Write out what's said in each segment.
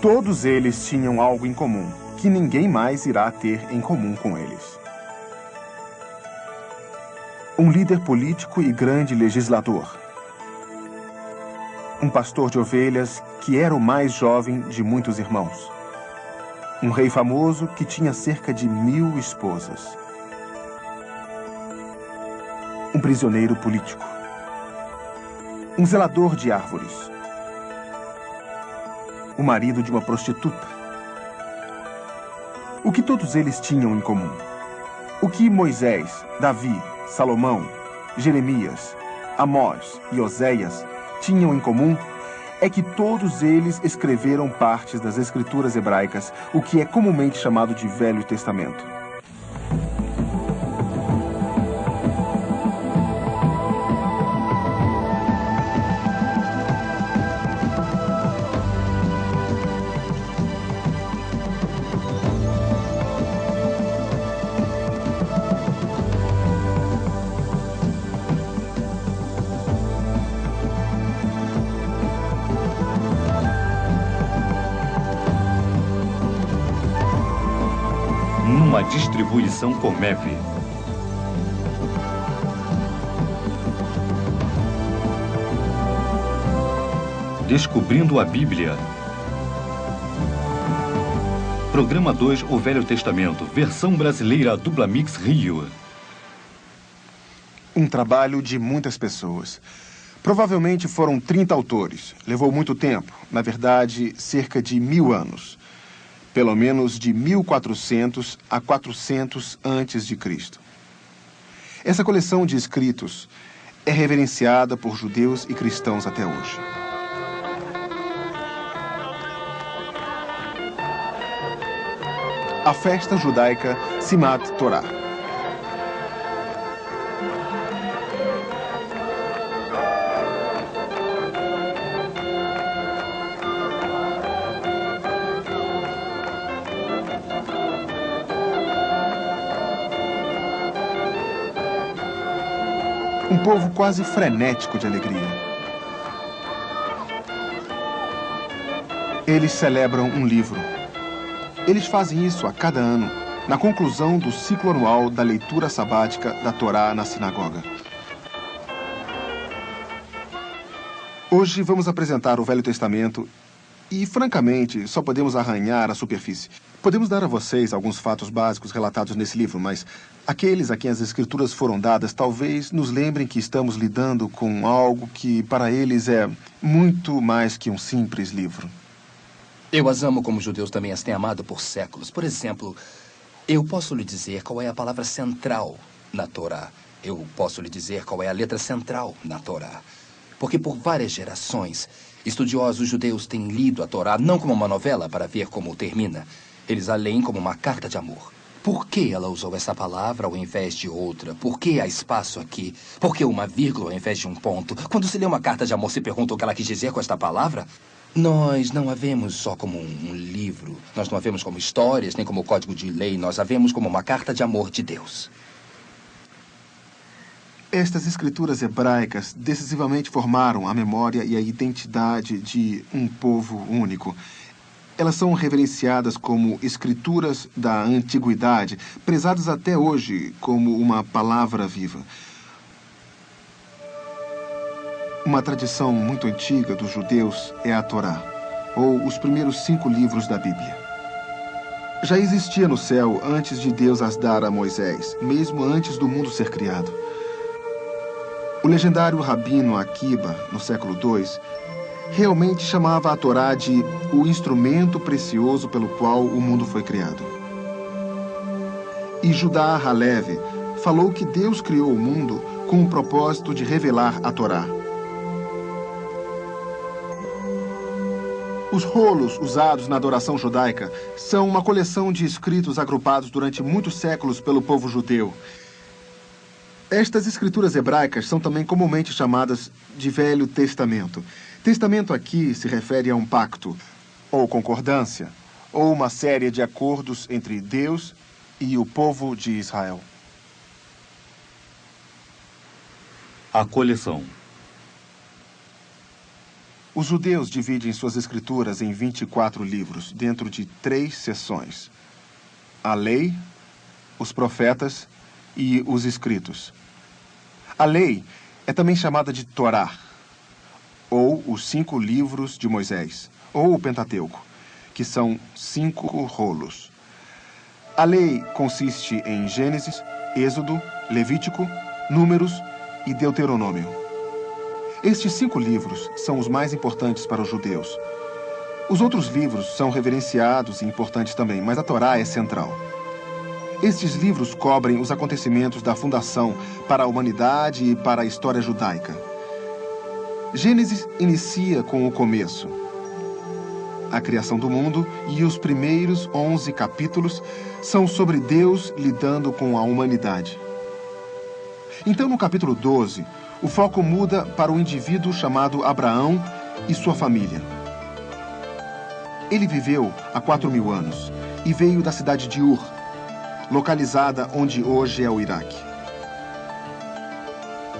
Todos eles tinham algo em comum, que ninguém mais irá ter em comum com eles. Um líder político e grande legislador. Um pastor de ovelhas que era o mais jovem de muitos irmãos. Um rei famoso que tinha cerca de 1000 esposas. Um prisioneiro político. Um zelador de árvores. O marido de uma prostituta. O que todos eles tinham em comum? O que Moisés, Davi, Salomão, Jeremias, Amós e Oséias tinham em comum é que todos eles escreveram partes das escrituras hebraicas, o que é comumente chamado de Velho Testamento. Uma distribuição Comef. Descobrindo a Bíblia. Programa 2, O Velho Testamento, versão brasileira Dupla Mix Rio. Um trabalho de muitas pessoas. Provavelmente foram 30 autores. Levou muito tempo, na verdade, cerca de 1000 anos. Pelo menos de 1400 a 400 antes de Cristo. Essa coleção de escritos é reverenciada por judeus e cristãos até hoje. A festa judaica Simat Torah. Um povo quase frenético de alegria. Eles celebram um livro. Eles fazem isso a cada ano, na conclusão do ciclo anual da leitura sabática da Torá na sinagoga. Hoje vamos apresentar o Velho Testamento e, francamente, só podemos arranhar a superfície. Podemos dar a vocês alguns fatos básicos relatados nesse livro, mas aqueles a quem as escrituras foram dadas talvez nos lembrem que estamos lidando com algo que, para eles, é muito mais que um simples livro. Eu as amo como os judeus também as têm amado por séculos. Por exemplo, eu posso lhe dizer qual é a palavra central na Torá. Eu posso lhe dizer qual é a letra central na Torá. Porque por várias gerações, estudiosos judeus têm lido a Torá não como uma novela para ver como termina. Eles a leem como uma carta de amor. Por que ela usou essa palavra ao invés de outra? Por que há espaço aqui? Por que uma vírgula ao invés de um ponto? Quando se lê uma carta de amor, se pergunta o que ela quis dizer com esta palavra? Nós não a vemos só como um livro. Nós não a vemos como histórias, nem como código de lei. Nós a vemos como uma carta de amor de Deus. Estas escrituras hebraicas decisivamente formaram a memória e a identidade de um povo único. Elas são reverenciadas como escrituras da antiguidade, prezadas até hoje como uma palavra viva. Uma tradição muito antiga dos judeus é a Torá, ou os primeiros 5 livros da Bíblia. Já existia no céu antes de Deus as dar a Moisés, mesmo antes do mundo ser criado. O legendário rabino Akiba, no século II, realmente chamava a Torá de o instrumento precioso pelo qual o mundo foi criado. E Judá Halevi falou que Deus criou o mundo com o propósito de revelar a Torá. Os rolos usados na adoração judaica são uma coleção de escritos agrupados durante muitos séculos pelo povo judeu. Estas escrituras hebraicas são também comumente chamadas de Velho Testamento. Testamento aqui se refere a um pacto, ou concordância, ou uma série de acordos entre Deus e o povo de Israel. A coleção. Os judeus dividem suas escrituras em 24 livros, dentro de 3 seções: a lei, os profetas e os escritos. A lei é também chamada de Torá, ou os 5 livros de Moisés, ou o Pentateuco, que são 5 rolos. A lei consiste em Gênesis, Êxodo, Levítico, Números e Deuteronômio. Estes 5 livros são os mais importantes para os judeus. Os outros livros são reverenciados e importantes também, mas a Torá é central. Estes livros cobrem os acontecimentos da fundação para a humanidade e para a história judaica. Gênesis inicia com o começo, a criação do mundo, e os primeiros 11 capítulos são sobre Deus lidando com a humanidade. Então, no capítulo 12, o foco muda para o indivíduo chamado Abraão e sua família. Ele viveu há 4.000 anos e veio da cidade de Ur, localizada onde hoje é o Iraque.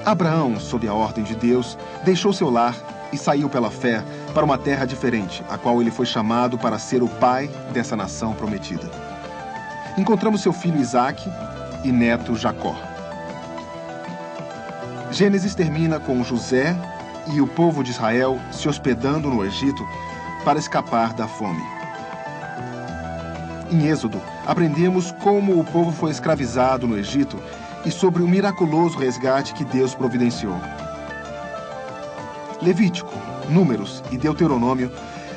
Abraão, sob a ordem de Deus, deixou seu lar e saiu pela fé para uma terra diferente, a qual ele foi chamado para ser o pai dessa nação prometida. Encontramos seu filho Isaque e neto Jacó. Gênesis termina com José e o povo de Israel se hospedando no Egito para escapar da fome. Em Êxodo, aprendemos como o povo foi escravizado no Egito e sobre o miraculoso resgate que Deus providenciou. Levítico, Números e Deuteronômio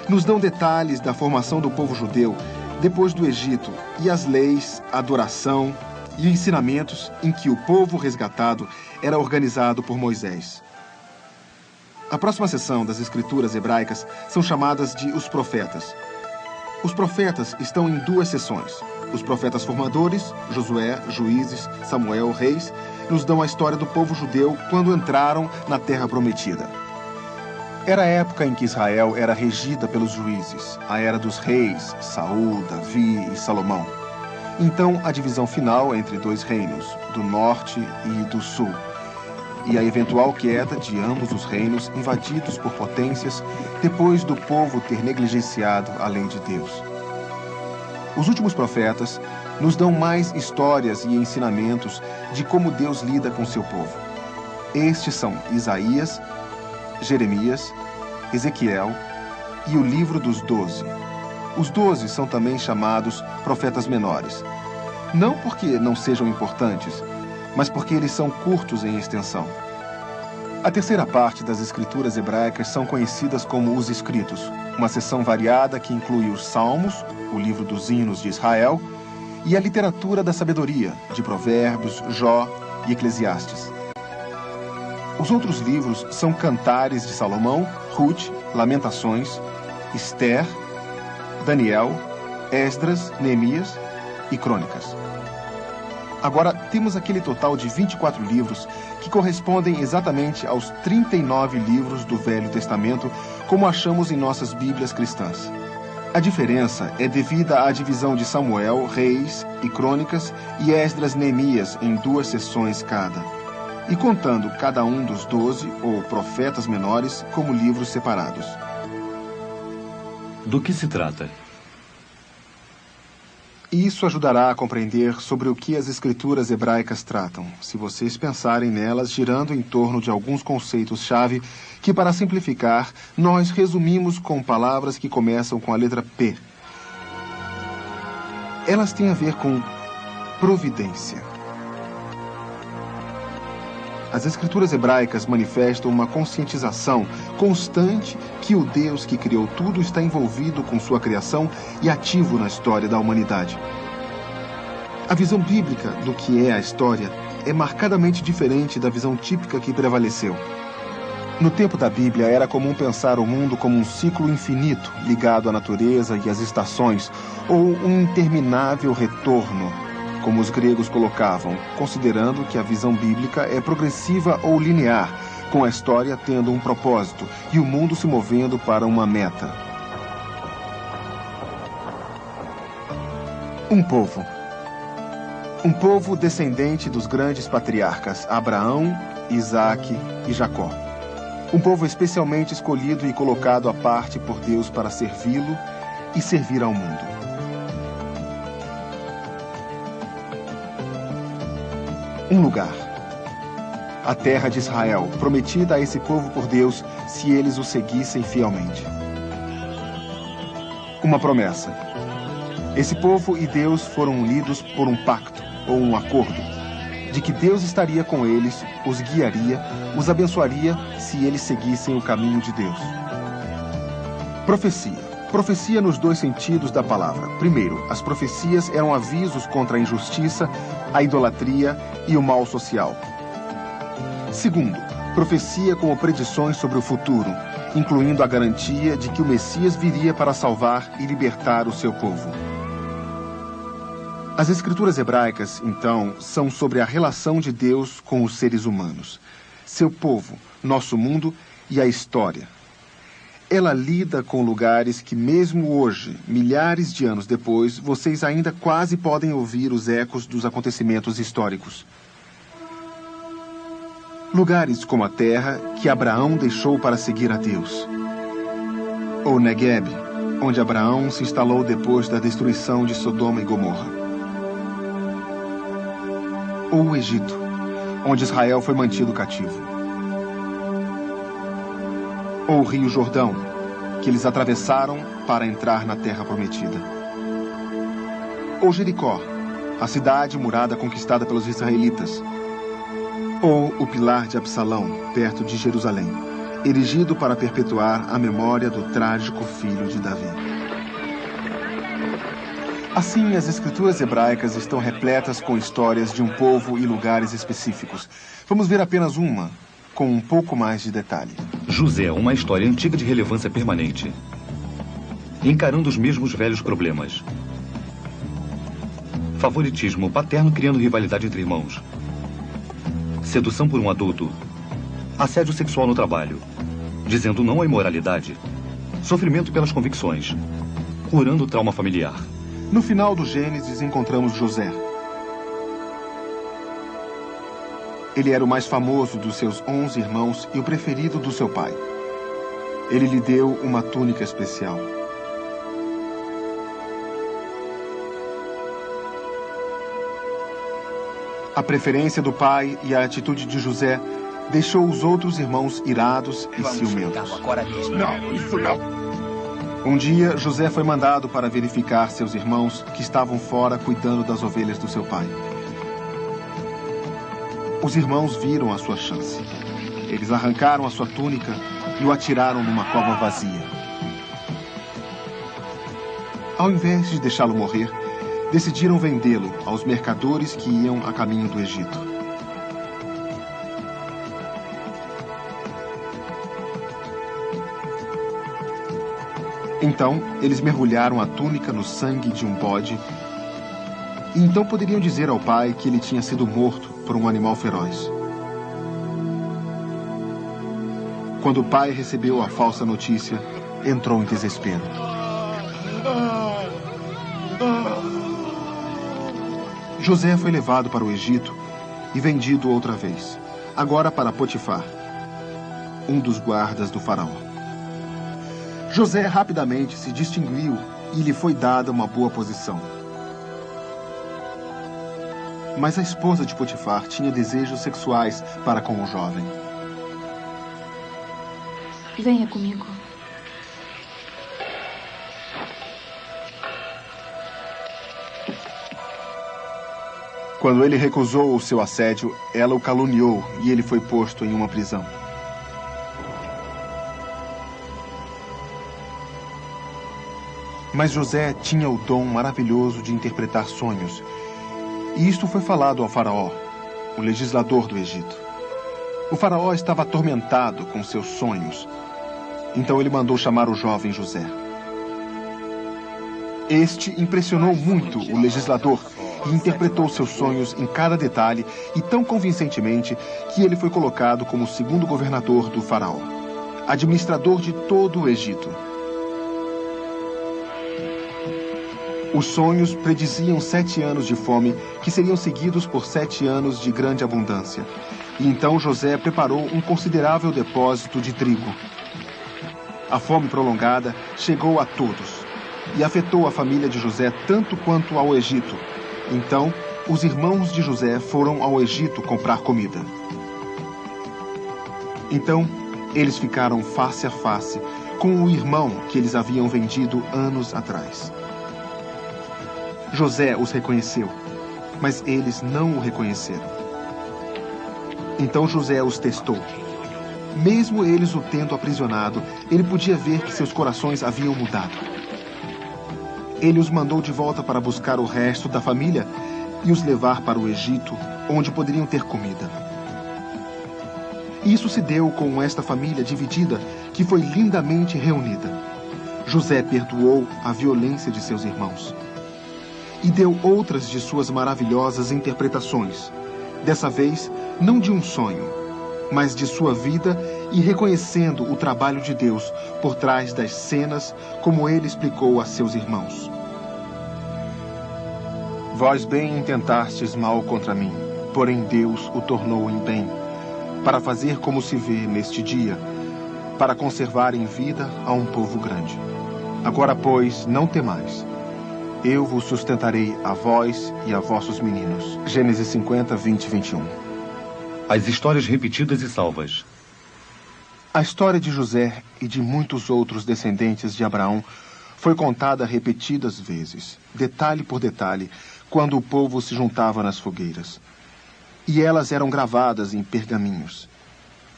nos dão detalhes da formação do povo judeu depois do Egito e as leis, a adoração e ensinamentos em que o povo resgatado era organizado por Moisés. A próxima seção das escrituras hebraicas são chamadas de os profetas. Os profetas estão em 2 seções. Os profetas formadores, Josué, Juízes, Samuel, Reis, nos dão a história do povo judeu quando entraram na Terra Prometida. Era a época em que Israel era regida pelos juízes, a era dos reis, Saul, Davi e Salomão. Então, a divisão final entre 2 reinos, do norte e do sul, e a eventual queda de ambos os reinos invadidos por potências depois do povo ter negligenciado a lei de Deus. Os últimos profetas nos dão mais histórias e ensinamentos de como Deus lida com seu povo. Estes são Isaías, Jeremias, Ezequiel e o livro dos 12. Os 12 são também chamados profetas menores. Não porque não sejam importantes, mas porque eles são curtos em extensão. A terceira parte das escrituras hebraicas são conhecidas como os escritos, uma seção variada que inclui os Salmos, o livro dos hinos de Israel, e a literatura da sabedoria, de Provérbios, Jó e Eclesiastes. Os outros livros são Cantares de Salomão, Ruth, Lamentações, Esther, Daniel, Esdras, Neemias e Crônicas. Agora, temos aquele total de 24 livros que correspondem exatamente aos 39 livros do Velho Testamento, como achamos em nossas Bíblias cristãs. A diferença é devida à divisão de Samuel, Reis e Crônicas e Esdras, Neemias em 2 seções cada, e contando cada um dos 12, ou profetas menores, como livros separados. Do que se trata? Isso ajudará a compreender sobre o que as escrituras hebraicas tratam, se vocês pensarem nelas girando em torno de alguns conceitos-chave que, para simplificar, nós resumimos com palavras que começam com a letra P. Elas têm a ver com providência. As escrituras hebraicas manifestam uma conscientização constante que o Deus que criou tudo está envolvido com sua criação e ativo na história da humanidade. A visão bíblica do que é a história é marcadamente diferente da visão típica que prevaleceu. No tempo da Bíblia, era comum pensar o mundo como um ciclo infinito ligado à natureza e às estações, ou um interminável retorno, como os gregos colocavam, considerando que a visão bíblica é progressiva ou linear, com a história tendo um propósito e o mundo se movendo para uma meta. Um povo. Um povo descendente dos grandes patriarcas Abraão, Isaque e Jacó. Um povo especialmente escolhido e colocado à parte por Deus para servi-lo e servir ao mundo. Um lugar. A terra de Israel, prometida a esse povo por Deus se eles o seguissem fielmente. Uma promessa. Esse povo e Deus foram unidos por um pacto, ou um acordo, de que Deus estaria com eles, os guiaria, os abençoaria se eles seguissem o caminho de Deus. Profecia. Profecia nos dois sentidos da palavra. Primeiro, as profecias eram avisos contra a injustiça, a idolatria e o mal social. Segundo, profecia como predições sobre o futuro, incluindo a garantia de que o Messias viria para salvar e libertar o seu povo. As escrituras hebraicas, então, são sobre a relação de Deus com os seres humanos, seu povo, nosso mundo e a história. Ela lida com lugares que, mesmo hoje, milhares de anos depois, vocês ainda quase podem ouvir os ecos dos acontecimentos históricos. Lugares como a terra que Abraão deixou para seguir a Deus. Ou Negueb, onde Abraão se instalou depois da destruição de Sodoma e Gomorra. Ou o Egito, onde Israel foi mantido cativo. Ou o Rio Jordão, que eles atravessaram para entrar na terra prometida. Ou Jericó, a cidade murada conquistada pelos israelitas. Ou o Pilar de Absalão, perto de Jerusalém, erigido para perpetuar a memória do trágico filho de Davi. Assim, as escrituras hebraicas estão repletas com histórias de um povo e lugares específicos. Vamos ver apenas uma, com um pouco mais de detalhe. José, uma história antiga de relevância permanente. Encarando os mesmos velhos problemas. Favoritismo paterno criando rivalidade entre irmãos. Sedução por um adulto. Assédio sexual no trabalho. Dizendo não à imoralidade. Sofrimento pelas convicções. Curando o trauma familiar. No final do Gênesis encontramos José. Ele era o mais famoso dos seus 11 irmãos e o preferido do seu pai. Ele lhe deu uma túnica especial. A preferência do pai e a atitude de José deixou os outros irmãos irados e ciumentos. Agora mesmo. Não, isso não. Um dia, José foi mandado para verificar seus irmãos que estavam fora cuidando das ovelhas do seu pai. Os irmãos viram a sua chance. Eles arrancaram a sua túnica e o atiraram numa cova vazia. Ao invés de deixá-lo morrer, decidiram vendê-lo aos mercadores que iam a caminho do Egito. Então, eles mergulharam a túnica no sangue de um bode e então poderiam dizer ao pai que ele tinha sido morto por um animal feroz. Quando o pai recebeu a falsa notícia, entrou em desespero. José foi levado para o Egito e vendido outra vez, agora para Potifar, um dos guardas do faraó. José rapidamente se distinguiu e lhe foi dada uma boa posição. Mas a esposa de Potifar tinha desejos sexuais para com o jovem. Venha comigo. Quando ele recusou o seu assédio, ela o caluniou e ele foi posto em uma prisão. Mas José tinha o dom maravilhoso de interpretar sonhos. E isto foi falado ao faraó, o legislador do Egito. O faraó estava atormentado com seus sonhos. Então ele mandou chamar o jovem José. Este impressionou muito o legislador e interpretou seus sonhos em cada detalhe e tão convincentemente que ele foi colocado como segundo governador do faraó, administrador de todo o Egito. Os sonhos prediziam 7 anos de fome, que seriam seguidos por 7 anos de grande abundância. E então José preparou um considerável depósito de trigo. A fome prolongada chegou a todos e afetou a família de José tanto quanto ao Egito. Então, os irmãos de José foram ao Egito comprar comida. Então, eles ficaram face a face com o irmão que eles haviam vendido anos atrás. José os reconheceu, mas eles não o reconheceram. Então José os testou. Mesmo eles o tendo aprisionado, ele podia ver que seus corações haviam mudado. Ele os mandou de volta para buscar o resto da família e os levar para o Egito, onde poderiam ter comida. Isso se deu com esta família dividida, que foi lindamente reunida. José perdoou a violência de seus irmãos e deu outras de suas maravilhosas interpretações. Dessa vez, não de um sonho, mas de sua vida, e reconhecendo o trabalho de Deus por trás das cenas, como ele explicou a seus irmãos. Vós bem intentastes mal contra mim, porém Deus o tornou em bem, para fazer como se vê neste dia, para conservar em vida a um povo grande. Agora, pois, não temais. Eu vos sustentarei a vós e a vossos meninos. Gênesis 50, 20 e 21. As histórias repetidas e salvas. A história de José e de muitos outros descendentes de Abraão foi contada repetidas vezes, detalhe por detalhe, quando o povo se juntava nas fogueiras. E elas eram gravadas em pergaminhos.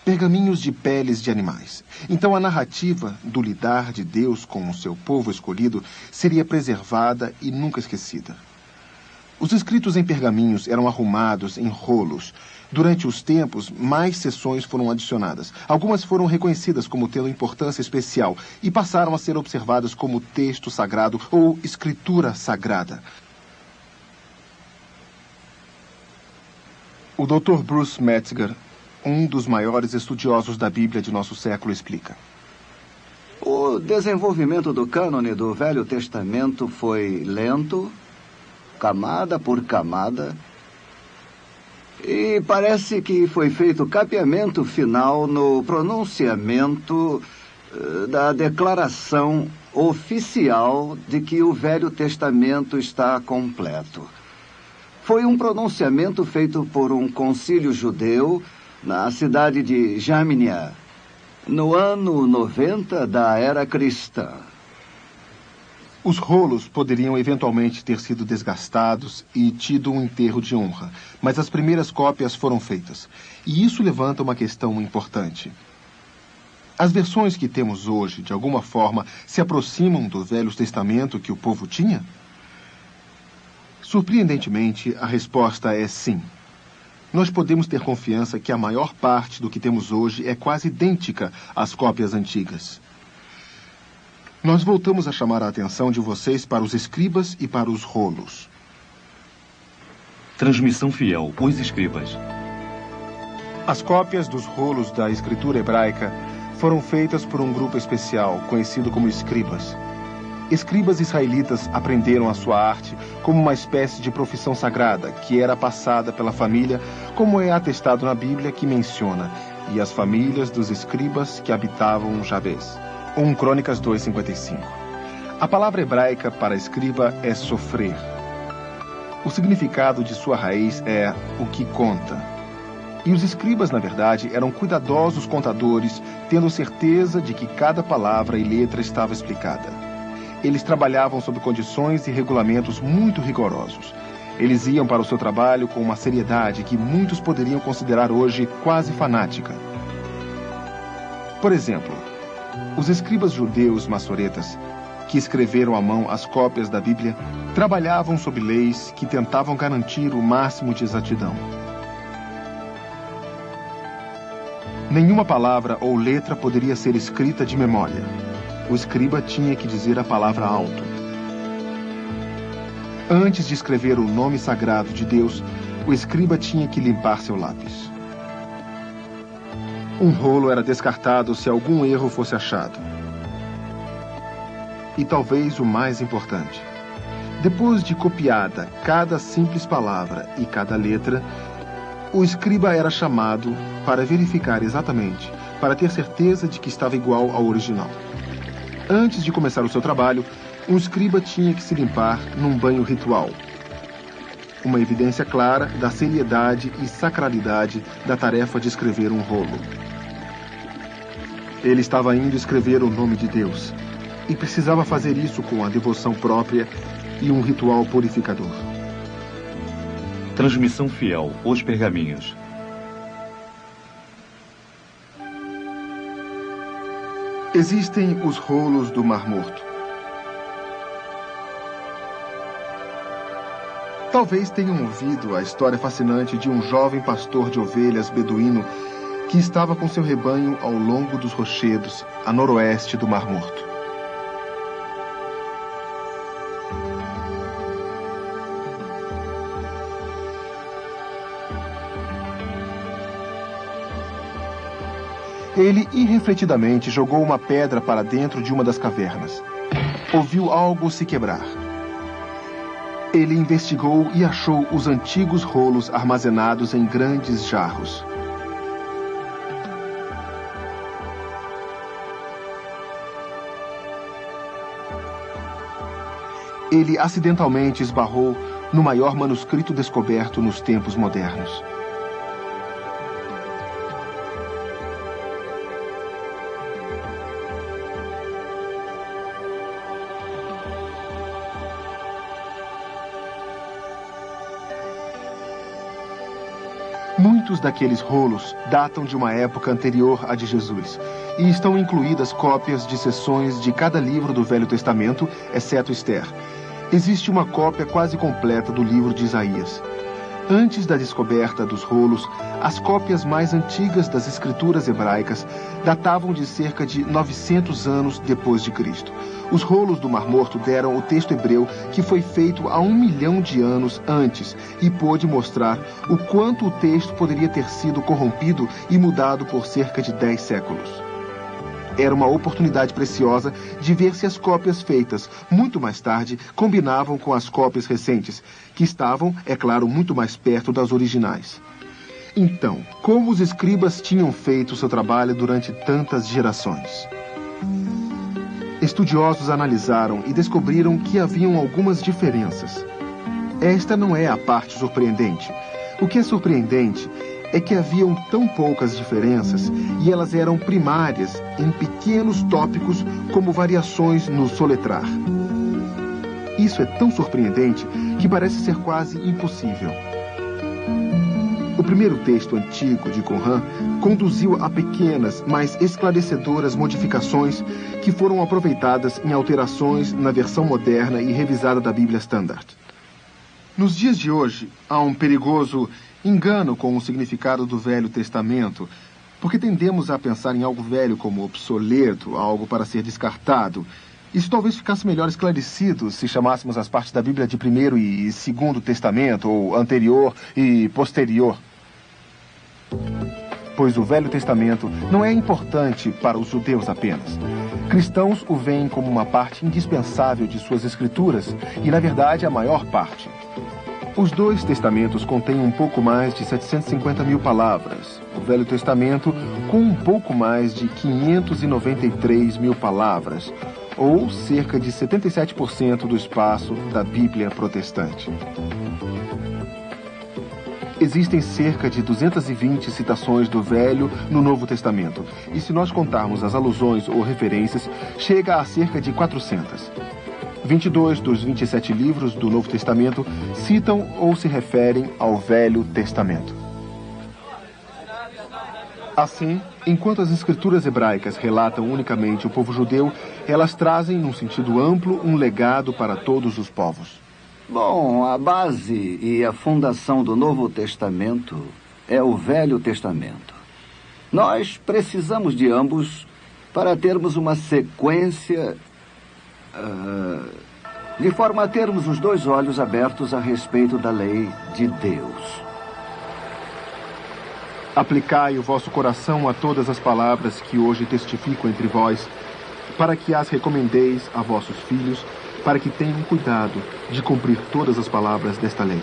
Pergaminhos de peles de animais. Então a narrativa do lidar de Deus com o seu povo escolhido seria preservada e nunca esquecida. Os escritos em pergaminhos eram arrumados em rolos. Durante os tempos, mais seções foram adicionadas. Algumas foram reconhecidas como tendo importância especial e passaram a ser observadas como texto sagrado ou escritura sagrada. O Dr. Bruce Metzger, um dos maiores estudiosos da Bíblia de nosso século, explica. O desenvolvimento do cânone do Velho Testamento foi lento, camada por camada, e parece que foi feito capeamento final no pronunciamento da declaração oficial de que o Velho Testamento está completo. Foi um pronunciamento feito por um concílio judeu na cidade de Jamnia, no ano 90 da era cristã. Os rolos poderiam eventualmente ter sido desgastados e tido um enterro de honra, mas as primeiras cópias foram feitas. E isso levanta uma questão importante. As versões que temos hoje, de alguma forma, se aproximam do Velho Testamento que o povo tinha? Surpreendentemente, a resposta é sim. Nós podemos ter confiança que a maior parte do que temos hoje é quase idêntica às cópias antigas. Nós voltamos a chamar a atenção de vocês para os escribas e para os rolos. Transmissão fiel, os escribas. As cópias dos rolos da escritura hebraica foram feitas por um grupo especial, conhecido como escribas. Escribas israelitas aprenderam a sua arte como uma espécie de profissão sagrada que era passada pela família, como é atestado na Bíblia que menciona, e as famílias dos escribas que habitavam Jabes. 1 Crônicas 2:55. A palavra hebraica para escriba é sofrer. O significado de sua raiz é o que conta. E os escribas, na verdade, eram cuidadosos contadores, tendo certeza de que cada palavra e letra estava explicada. Eles trabalhavam sob condições e regulamentos muito rigorosos. Eles iam para o seu trabalho com uma seriedade que muitos poderiam considerar hoje quase fanática. Por exemplo, os escribas judeus maçoretas, que escreveram à mão as cópias da Bíblia, trabalhavam sob leis que tentavam garantir o máximo de exatidão. Nenhuma palavra ou letra poderia ser escrita de memória. O escriba tinha que dizer a palavra alto. Antes de escrever o nome sagrado de Deus, o escriba tinha que limpar seu lápis. Um rolo era descartado se algum erro fosse achado. E talvez o mais importante, Depois de copiada cada simples palavra e cada letra, o escriba era chamado para verificar exatamente, para ter certeza de que estava igual ao original. Antes de começar o seu trabalho, um escriba tinha que se limpar num banho ritual. Uma evidência clara da seriedade e sacralidade da tarefa de escrever um rolo. Ele estava indo escrever o nome de Deus e precisava fazer isso com a devoção própria e um ritual purificador. Transmissão fiel, os pergaminhos. Existem os rolos do Mar Morto. Talvez tenham ouvido a história fascinante de um jovem pastor de ovelhas beduíno que estava com seu rebanho ao longo dos rochedos, a noroeste do Mar Morto. Ele irrefletidamente jogou uma pedra para dentro de uma das cavernas. Ouviu algo se quebrar. Ele investigou e achou os antigos rolos armazenados em grandes jarros. Ele acidentalmente esbarrou no maior manuscrito descoberto nos tempos modernos. Muitos daqueles rolos datam de uma época anterior à de Jesus e estão incluídas cópias de seções de cada livro do Velho Testamento, exceto Esther. Existe uma cópia quase completa do livro de Isaías. Antes da descoberta dos rolos, as cópias mais antigas das escrituras hebraicas datavam de cerca de 900 anos depois de Cristo. Os rolos do Mar Morto deram o texto hebreu que foi feito há 1 milhão de anos antes e pôde mostrar o quanto o texto poderia ter sido corrompido e mudado por cerca de 10 séculos. Era uma oportunidade preciosa de ver se as cópias feitas muito mais tarde combinavam com as cópias recentes, que estavam, é claro, muito mais perto das originais. Então, como os escribas tinham feito seu trabalho durante tantas gerações? Estudiosos analisaram e descobriram que haviam algumas diferenças. Esta não é a parte surpreendente. O que é surpreendente é que haviam tão poucas diferenças e elas eram primárias em pequenos tópicos como variações no soletrar. Isso é tão surpreendente que parece ser quase impossível. O primeiro texto antigo de Qumran conduziu a pequenas, mas esclarecedoras modificações que foram aproveitadas em alterações na versão moderna e revisada da Bíblia Standard. Nos dias de hoje, há um perigoso engano com o significado do Velho Testamento, porque tendemos a pensar em algo velho como obsoleto, algo para ser descartado. Isso talvez ficasse melhor esclarecido se chamássemos as partes da Bíblia de Primeiro e Segundo Testamento, ou anterior e posterior. Pois o Velho Testamento não é importante para os judeus apenas. Cristãos o veem como uma parte indispensável de suas escrituras e, na verdade, a maior parte. Os dois testamentos contêm um pouco mais de 750 mil palavras. O Velho Testamento com um pouco mais de 593 mil palavras, ou cerca de 77% do espaço da Bíblia protestante. Existem cerca de 220 citações do Velho no Novo Testamento, e se nós contarmos as alusões ou referências, chega a cerca de 400. 22 dos 27 livros do Novo Testamento citam ou se referem ao Velho Testamento. Assim, enquanto as escrituras hebraicas relatam unicamente o povo judeu, elas trazem, num sentido amplo, um legado para todos os povos. Bom, a base e a fundação do Novo Testamento é o Velho Testamento. Nós precisamos de ambos para termos uma sequência, de forma a termos os dois olhos abertos a respeito da lei de Deus. Aplicai o vosso coração a todas as palavras que hoje testifico entre vós, para que as recomendeis a vossos filhos, para que tenham cuidado de cumprir todas as palavras desta lei.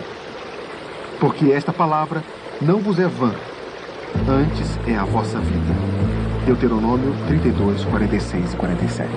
Porque esta palavra não vos é vã, antes é a vossa vida. Deuteronômio 32, 46 e 47.